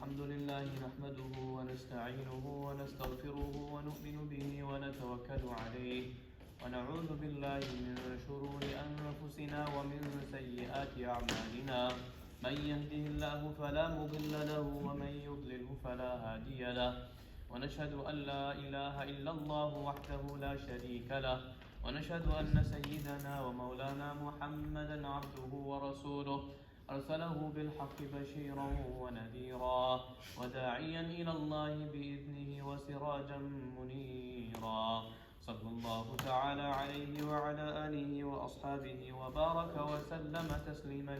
الحمد لله نحمده ونستعينه ونستغفره ونؤمن به ونتوكل عليه ونعوذ بالله من شرور أنفسنا ومن سيئات أعمالنا من يهده الله فلا مضل له ومن يضلله فلا هادي له ونشهد أن لا إله إلا الله وحده لا شريك له ونشهد أن سيدنا ومولانا محمدا عبده ورسوله أرسله بالحق بشيرا ونذيرا وداعيا إلى الله بإذنه وسراجا منيرا صلى الله تعالى عليه وعلى آله وأصحابه وبارك وسلم تسليما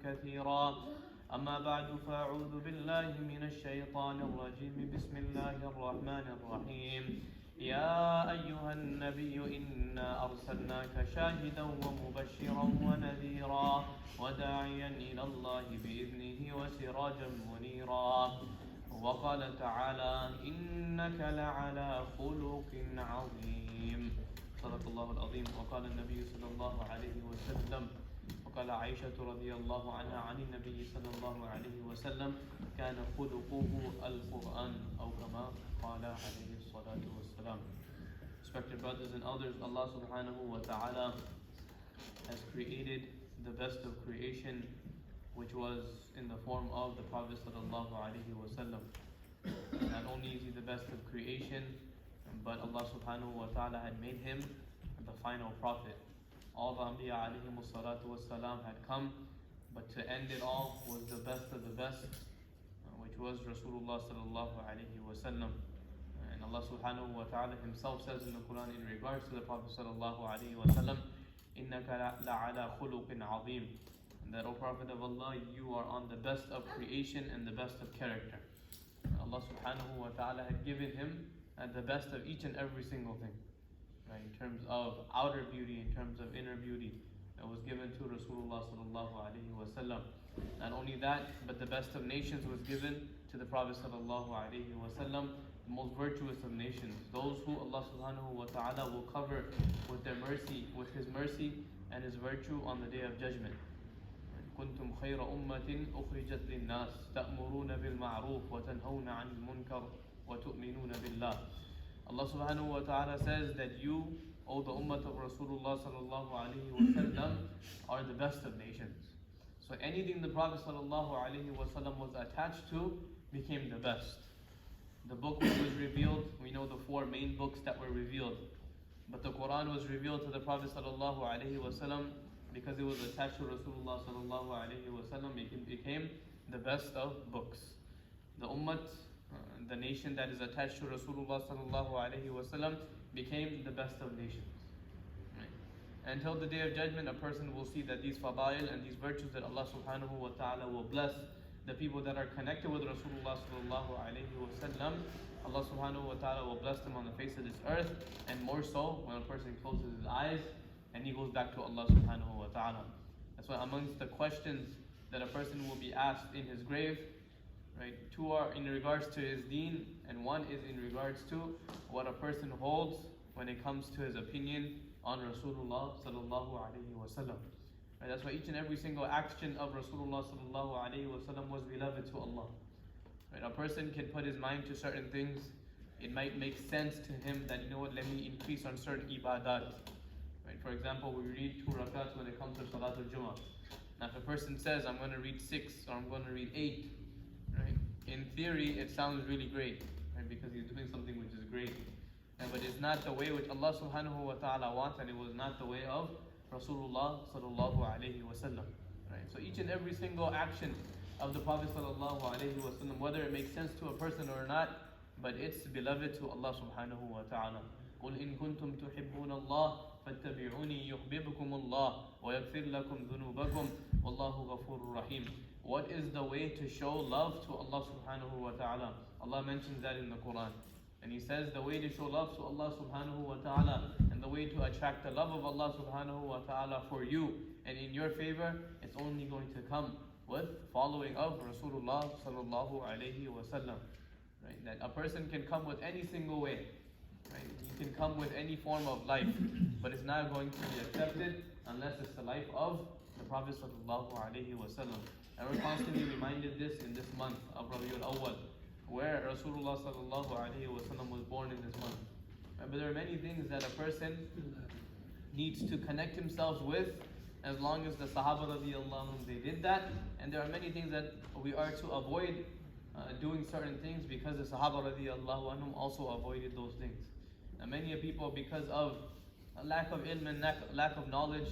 كثيرا أما بعد فأعوذ بالله من الشيطان الرجيم بسم الله الرحمن الرحيم يا أيها النبي إنا أرسلناك شاهدا ومبشرا ونذيرا وداعيا إلى الله بإذنه وسراجا منيرا وقال تعالى إنك لعلى خلق عظيم صدق الله العظيم وقال النبي صلى الله عليه وسلم وقال عائشة رضي الله عنها عن النبي صلى الله عليه وسلم كان خلقه القرآن أو كما قال عليه الصلاة والسلام. Respected brothers and elders, Allah subhanahu wa ta'ala has created the best of creation, which was in the form of the Prophet sallallahu alaihi wasallam. Not only is he the best of creation, but Allah subhanahu wa ta'ala had made him the final prophet. All the Anbiya alayhimu salatu wassalam had come, but to end it all was the best of the best, which was Rasulullah sallallahu alayhi wasallam. And Allah subhanahu wa ta'ala himself says in the Quran in regards to the Prophet sallallahu alayhi wasallam, إِنَّكَ لَعَلَى خُلُقٍ عَظِيمٍ, that, O Prophet of Allah, you are on the best of creation and the best of character. Allah subhanahu wa ta'ala had given him the best of each and every single thing. Right, in terms of outer beauty, in terms of inner beauty, that was given to Rasulullah sallallahu alaihi wasallam. Not only that, but the best of nations was given to the Prophet sallallahu alaihi wasallam, the most virtuous of nations, those who Allah subhanahu wa ta'ala will cover with their mercy, with His mercy and His virtue on the Day of Judgment. كنتم خير أمة أخرجت للناس تأمرون بالمعروف وتنهون عن المنكر وتؤمنون بالله. Allah subhanahu wa ta'ala says that you, O the ummah of Rasulullah sallallahu alayhi wa sallam, are the best of nations. So anything the Prophet sallallahu alayhi wa sallam was attached to became the best. The book which was revealed, we know the four main books that were revealed. But the Quran was revealed to the Prophet sallallahu alayhi wa sallam because it was attached to Rasulullah sallallahu alayhi wa sallam. It became the best of books. The ummah, the nation that is attached to Rasulullah sallallahu alaihi wasallam, became the best of nations. Right? Until the Day of Judgment, a person will see that these fadail and these virtues that Allah subhanahu wa ta'ala will bless the people that are connected with Rasulullah sallallahu alaihi wasallam. Allah subhanahu wa ta'ala will bless them on the face of this earth, and more so when a person closes his eyes and he goes back to Allah subhanahu wa ta'ala. That's why amongst the questions that a person will be asked in his grave, right, two are in regards to his deen, and one is in regards to what a person holds when it comes to his opinion on Rasulullah sallallahu alaihi wasallam. Right, that's why each and every single action of Rasulullah sallallahu alaihi wasallam was beloved to Allah. Right, a person can put his mind to certain things. It might make sense to him that, you know what, let me increase on certain ibadat. Right, for example, we read 2 rakats when it comes to Salatul Jumma. Now if a person says, I'm going to read 6 or I'm going to read 8, right? In theory, it sounds really great, right? Because he's doing something which is great. But it's not the way which Allah subhanahu wa ta'ala wants, and it was not the way of Rasulullah sallallahu alayhi wa sallam. Right? So each and every single action of the Prophet sallallahu alayhi wa sallam, whether it makes sense to a person or not, but it's beloved to Allah subhanahu wa ta'ala. قُلْ إِن كُنْتُمْ تُحِبُّونَ اللَّهَ فَاتَّبِعُونِي يُحْبِبْكُمُ اللَّهُ وَيَغْفِرْ لَكُمْ ذُنُوبَكُمْ وَاللَّهُ غَفُورٌ رَحِيمٌ. What is the way to show love to Allah subhanahu wa ta'ala? Allah mentions that in the Quran. And He says the way to show love to Allah subhanahu wa ta'ala and the way to attract the love of Allah subhanahu wa ta'ala for you and in your favor, it's only going to come with following of Rasulullah sallallahu alayhi wa sallam. Right? That a person can come with any single way. Right? You can come with any form of life, but it's not going to be accepted unless it's the life of the Prophet sallallahu alaihi wasallam. And we're constantly reminded this in this month of Rabiul Awwal, where Rasulullah sallallahu alaihi wasallam was born in this month. But there are many things that a person needs to connect himself with, as long as the Sahaba radiallahu anhum, they did that. And there are many things that we are to avoid doing certain things, because the Sahaba radiallahu anhum also avoided those things. And many people, because of a lack of ilm and lack of knowledge,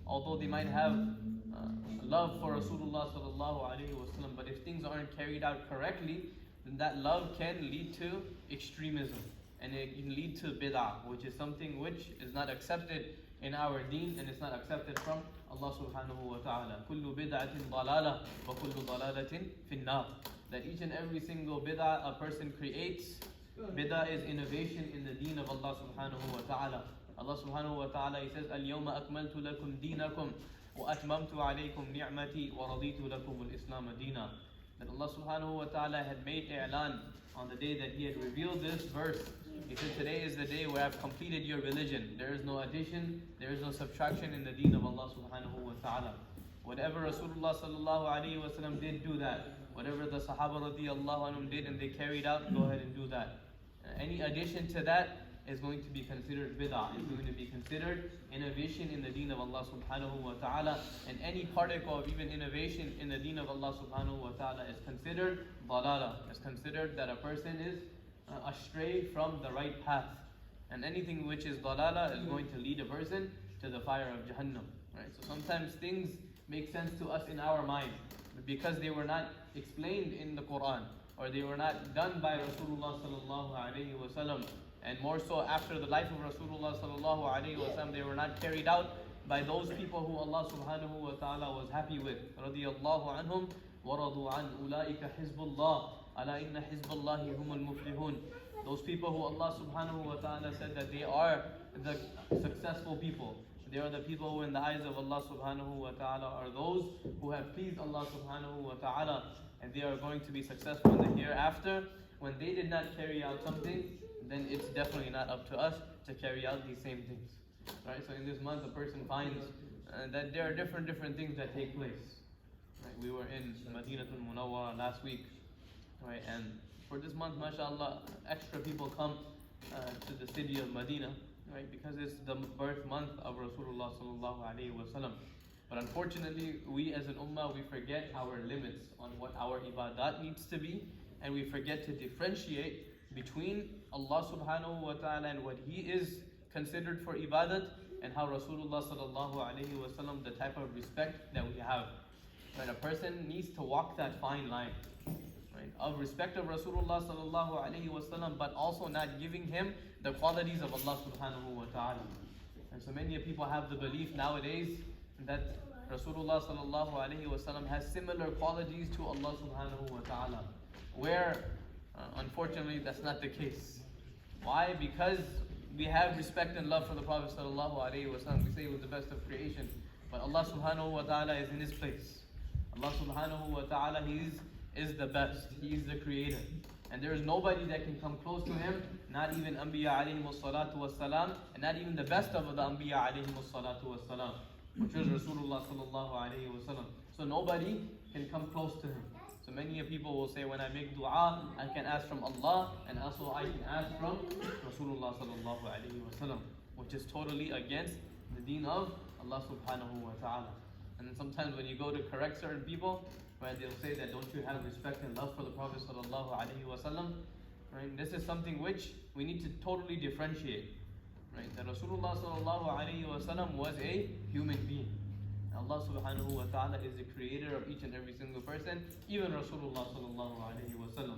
although they might have love for Rasulullah sallallahu alaihi wasallam, but if things aren't carried out correctly, then that love can lead to extremism, and it can lead to bid'ah, which is something which is not accepted in our deen, and it's not accepted from Allah subhanahu wa ta'ala. Kullu bid'atin dalalah wa kullu dalalatin finnar. That each and every single bid'ah a person creates, bid'ah is innovation in the deen of Allah subhanahu wa ta'ala. Allah subhanahu wa ta'ala, He says, Al-yawma akmaltu lakum deenakum wa atmamtu alaykum ni'mati wa raditu lakum al-islam deena. That Allah subhanahu wa ta'ala had made i'lan on the day that He had revealed this verse. He said, today is the day where I've completed your religion. There is no addition, there is no subtraction in the deen of Allah subhanahu wa ta'ala. Whatever Rasulullah sallallahu alayhi wa sallam did, do that. Whatever the Sahaba radiallahu anhum did and they carried out, go ahead and do that. Any addition to that is going to be considered bid'ah, is going to be considered innovation in the deen of Allah subhanahu wa ta'ala. And any particle of even innovation in the deen of Allah subhanahu wa ta'ala is considered dalala, is considered that a person is astray from the right path. And anything which is dalala is going to lead a person to the fire of Jahannam. Right? So sometimes things make sense to us in our mind, but because they were not explained in the Quran, or they were not done by Rasulullah sallallahu alaihi wasallam, and more so after the life of Rasulullah sallallahu alaihi wasallam, they were not carried out by those people who Allah subhanahu wa ta'ala was happy with. Radiyallahu anhum wa radu an ulaika hizbullah ala inna hizballahi humul muflihun. Those people who Allah subhanahu wa ta'ala said that they are the successful people. They are the people who in the eyes of Allah subhanahu wa ta'ala are those who have pleased Allah subhanahu wa ta'ala, and they are going to be successful in the hereafter. When they did not carry out something, then it's definitely not up to us to carry out these same things. Right? So in this month, a person finds that there are different things that take place. Right? We were in Madinatul Munawwara last week, right? And for this month, mashallah, extra people come to the city of Medina, right? Because it's the birth month of Rasulullah sallallahu alaihi wasallam. But unfortunately, we as an ummah, we forget our limits on what our ibadat needs to be, and we forget to differentiate between Allah subhanahu wa ta'ala and what He is considered for ibadat, and how Rasulullah sallallahu alaihi wasallam, the type of respect that we have. Right? A person needs to walk that fine line, right, of respect of Rasulullah sallallahu alaihi wasallam, but also not giving him the qualities of Allah subhanahu wa ta'ala. And so many people have the belief nowadays that Rasulullah sallallahu alaihi wasallam has similar qualities to Allah subhanahu wa ta'ala, where unfortunately that's not the case. Why? Because we have respect and love for the Prophet sallallahu alaihi wasallam. We say he was the best of creation, but Allah subhanahu wa ta'ala is in His place. Allah subhanahu wa ta'ala, He is the best. He is the creator, and there is nobody that can come close to Him, not even Anbiya alayhimus salatu was salam, and not even the best of the Anbiya alayhimus salatu was salam, which was Rasulullah sallallahu alaihi wasallam. So nobody can come close to Him. So many people will say, when I make dua, I can ask from Allah, and also I can ask from Rasulullah sallallahu alaihi wasallam, which is totally against the deen of Allah subhanahu wa ta'ala. And then sometimes when you go to correct certain people, right, they'll say that, don't you have respect and love for the Prophet sallallahu alaihi wasallam? Right? This is something which we need to totally differentiate. Right? That Rasulullah sallallahu alaihi wasallam was a human being. Allah subhanahu wa ta'ala is the creator of each and every single person, even Rasulullah sallallahu alaihi wasallam.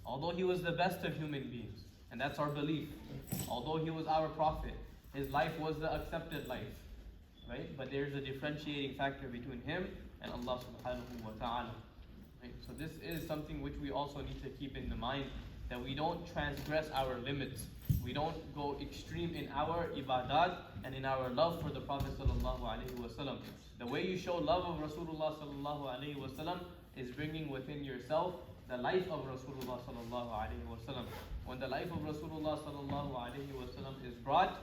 Although he was the best of human beings, and that's our belief. Although he was our prophet, his life was the accepted life, right? But there's a differentiating factor between him and Allah subhanahu wa ta'ala. Right? So this is something which we also need to keep in the mind, that we don't transgress our limits. We don't go extreme in our ibadat and in our love for the Prophet sallallahu alaihi wasallam. The way you show love of Rasulullah sallallahu alaihi wasallam is bringing within yourself the life of Rasulullah sallallahu alaihi wasallam. When the life of Rasulullah sallallahu alaihi wasallam is brought,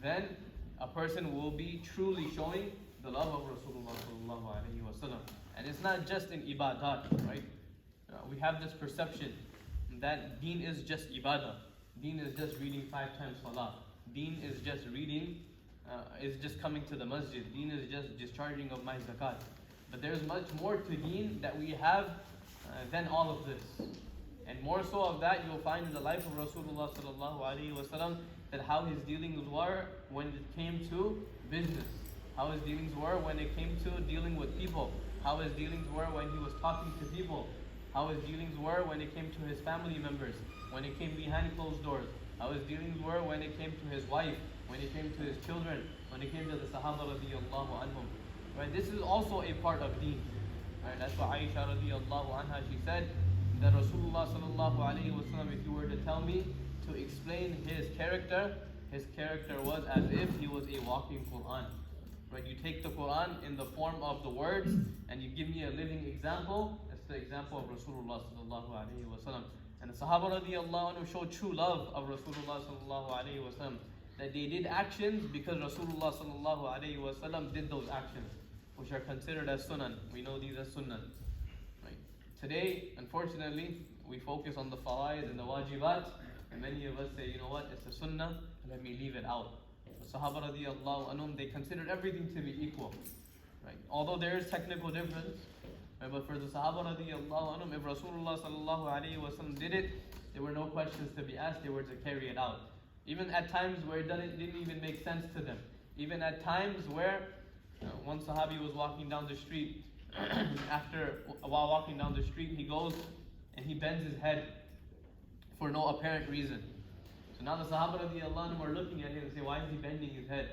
then a person will be truly showing the love of Rasulullah sallallahu alaihi wasallam. And it's not just in ibadat, right? We have this perception that deen is just ibadah. Deen is just reading 5 times salah. Deen is just reading, is just coming to the masjid. Deen is just discharging of my zakat. But there's much more to deen that we have than all of this. And more so of that you'll find in the life of Rasulullah sallallahu alaihi wasallam, that how his dealings were when it came to business. How his dealings were when it came to dealing with people. How his dealings were when he was talking to people. How his dealings were when it came to his family members. When it came behind closed doors. How his dealings were when it came to his wife. When it came to his children. When it came to the Sahaba radiyallahu anhum. Right? This is also a part of deen. Right? That's why Aisha radiyallahu anha, she said that Rasulullah sallallahu alayhi wasallam, if you were to tell me to explain his character was as if he was a walking Quran. Right? You take the Quran in the form of the words and you give me a living example. That's the example of Rasulullah sallallahu alayhi wasallam. And the Sahaba radiyallahu anhu showed true love of Rasulullah sallallahu alayhi wasallam. That they did actions because Rasulullah sallallahu alayhi wasallam did those actions, which are considered as sunan. We know these as sunan. Right? Today, unfortunately, we focus on the fara'id and the wajibat, and many of us say, you know what, it's a sunnah, let me leave it out. The Sahaba radiyallahu anhum, they considered everything to be equal. Right? Although there is technical difference, right? But for the Sahaba radiyallahu anhum, if Rasulullah sallallahu alayhi wasallam did it, there were no questions to be asked, they were to carry it out. Even at times where it didn't even make sense to them. Even at times where one Sahabi was walking down the street, while walking down the street, he goes and he bends his head for no apparent reason. So now the Sahaba radiyallahu anhu are looking at him and say, why is he bending his head?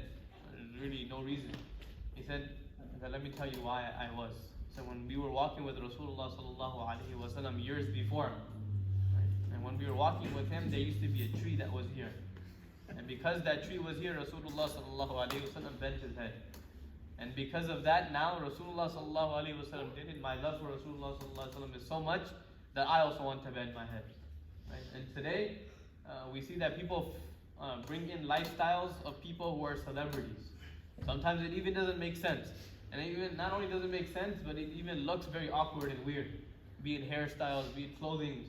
There's really no reason. He said, let me tell you why I was. So when we were walking with Rasulullah sallallahu alaihi wasallam years before, right? And when we were walking with him, there used to be a tree that was here. And because that tree was here, Rasulullah sallallahu alaihi wasallam bent his head. And because of that, now Rasulullah sallallahu alaihi wasallam did it. My love for Rasulullah sallallahu alaihi wasallam is so much that I also want to bend my head. Right? And today, we see that people bring in lifestyles of people who are celebrities. Sometimes it even doesn't make sense. And it even not only doesn't make sense, but it even looks very awkward and weird. Be it hairstyles, be it clothing,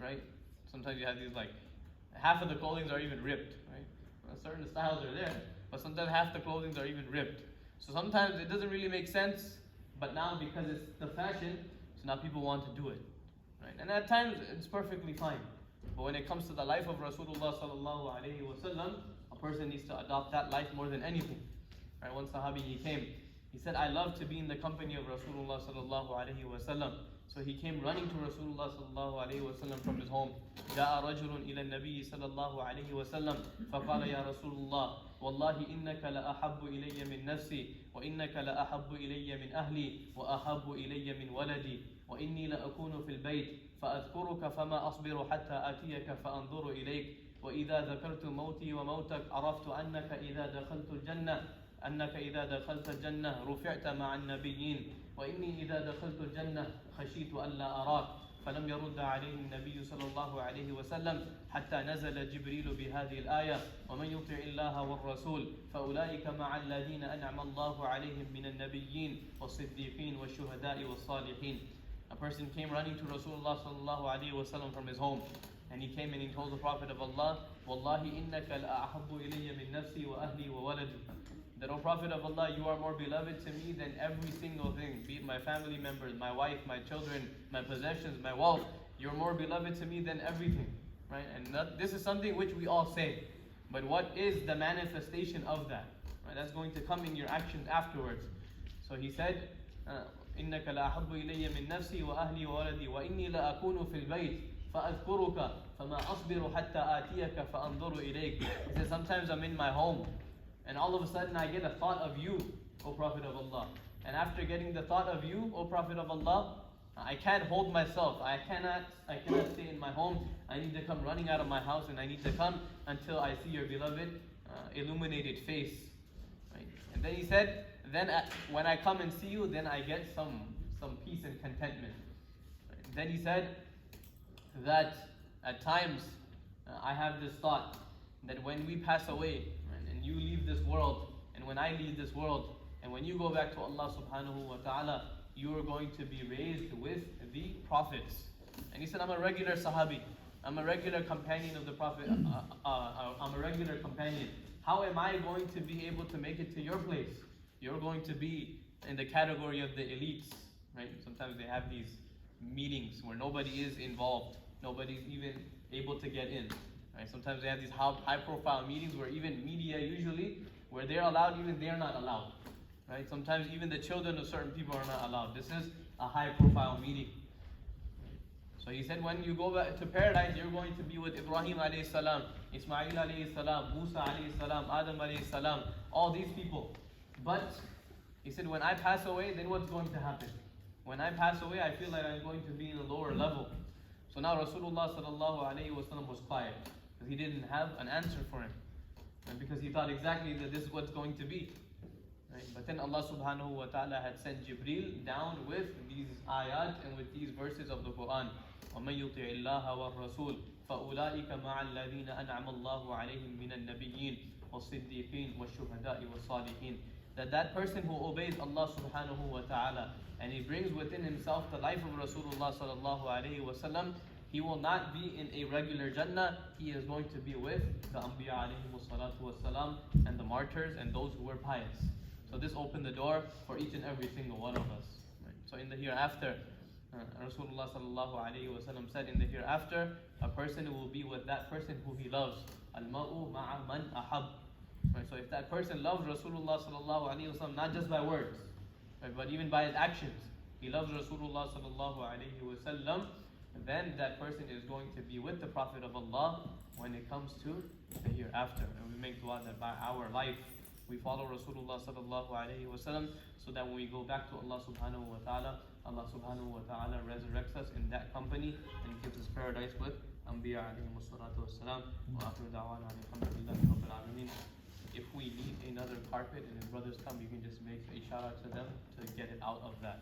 right? Sometimes you have these half of the clothing are even ripped, right? Certain styles are there, but sometimes half the clothing are even ripped. So sometimes it doesn't really make sense, but now because it's the fashion, so now people want to do it, right? And at times it's perfectly fine. But when it comes to the life of Rasulullah sallallahu alaihi wasallam, a person needs to adopt that life more than anything. Right? One Sahabi, he came, he said, I love to be in the company of Rasulullah sallallahu alaihi wasallam. So he came running to Rasulullah sallallahu alaihi wasallam from his home. جاء رجل إلى النبي صلى الله عليه وسلم فقال يا رسول الله والله إنك لأحب إلي من نفسي وإنك لأحب إلي من أهلي وأحب إلي من ولدي وإني لأكون في البيت فأذكرك فما أصبر حتى آتيك فأنظر إليك وإذا ذكرت موتي وموتك عرفت أنك إذا دخلت الجنة رفعت مع النبيين وإني إذا دخلت الجنة خشيت ألا أراك فلم يرد عليه النبي صلى الله عليه وسلم حتى نزل جبريل بهذه الآية ومن يطع الله والرسول فأولئك مع الذين أنعم الله عليهم من النبيين والصديقين والشهداء والصالحين. A person came running to Rasulullah sallallahu alaihi wasallam from his home, and he came and he told the Prophet of Allah, Wallahi innaka la'ahabbu ilayya min nafsi wa ahli wa waladi. That, O Prophet of Allah, you are more beloved to me than every single thing, be it my family members, my wife, my children, my possessions, my wealth. You're more beloved to me than everything, right? And this is something which we all say, but what is the manifestation of that? Right? That's going to come in your actions afterwards. So he said, إنك لأحب إلي من نفسي وأهلي وولدي وإني لأكون في البيت فأذكرك فما أصبر حتى آتيك فأنظر إليك. He said, sometimes I'm in my home and all of a sudden I get a thought of you, O Prophet of Allah. And after getting the thought of you, O Prophet of Allah, I can't hold myself. I cannot stay in my home. I need to come running out of my house, and I need to come until I see your beloved illuminated face. Right? And then he said, then when I come and see you, then I get some peace and contentment. Right? Then he said that at times I have this thought that when we pass away, right, and you leave this world, and when I leave this world, and when you go back to Allah subhanahu wa ta'ala, you are going to be raised with the prophets. And he said, I'm a regular Sahabi. I'm a regular companion of the Prophet. I'm a regular companion. How am I going to be able to make it to your place? You're going to be in the category of the elites, right? Sometimes they have these meetings where nobody is involved. Nobody's even able to get in, right? Sometimes they have these high-profile meetings where even media usually, where they're allowed, even they're not allowed, right? Sometimes even the children of certain people are not allowed. This is a high-profile meeting. So he said, when you go back to paradise, you're going to be with Ibrahim alayhi salam, Ismail alayhi salam, Musa alayhi salam, Adam alayhi salam, all these people. But he said, when I pass away, then what's going to happen? When I pass away, I feel like I'm going to be in a lower level. So now Rasulullah sallallahu alayhi wasallam was quiet because he didn't have an answer for him, and because he thought exactly that this is what's going to be. Right? But then Allah subhanahu wa ta'ala had sent Jibreel down with these ayat and with these verses of the Quran. وَمَن يُطِعِ اللَّهَ وَالرَّسُولَ فَأُولَٰئِكَ مَعَ الَّذِينَ أَنْعَمَ اللَّهُ عَلَيْهِم مِّنَ النَّبِيِّينَ وَالصِّدِّيقِينَ وَالشُّهَدَاءِ وَالصَّالِحِينَ. That person who obeys Allah subhanahu wa ta'ala and he brings within himself the life of Rasulullah sallallahu alayhi wasallam, he will not be in a regular Jannah. He is going to be with the Anbiya alayhimu salatu wasalam and the martyrs and those who were pious. So this opened the door for each and every single one of us. Right? So in the hereafter, Rasulullah sallallahu alayhi wasallam said, in the hereafter, a person will be with that person who he loves. Al-ma'u ma'a man ahab. Right? So if that person loves Rasulullah sallallahu alayhi wasallam, not just by words, right, but even by his actions, he loves Rasulullah sallallahu alayhi wasallam, then that person is going to be with the Prophet of Allah when it comes to the hereafter. And we make dua that by our life we follow Rasulullah sallallahu alayhi wasallam, so that when we go back to Allah subhanahu wa ta'ala, Allah subhanahu wa ta'ala resurrects us in that company and gives us paradise with Anbiya alayhimu salatu wassalam. Wa akhiru da'wana alhamdulillahi rabbil alameen. If we need another carpet and his brothers come, you can just make a shout out to them to get it out of that.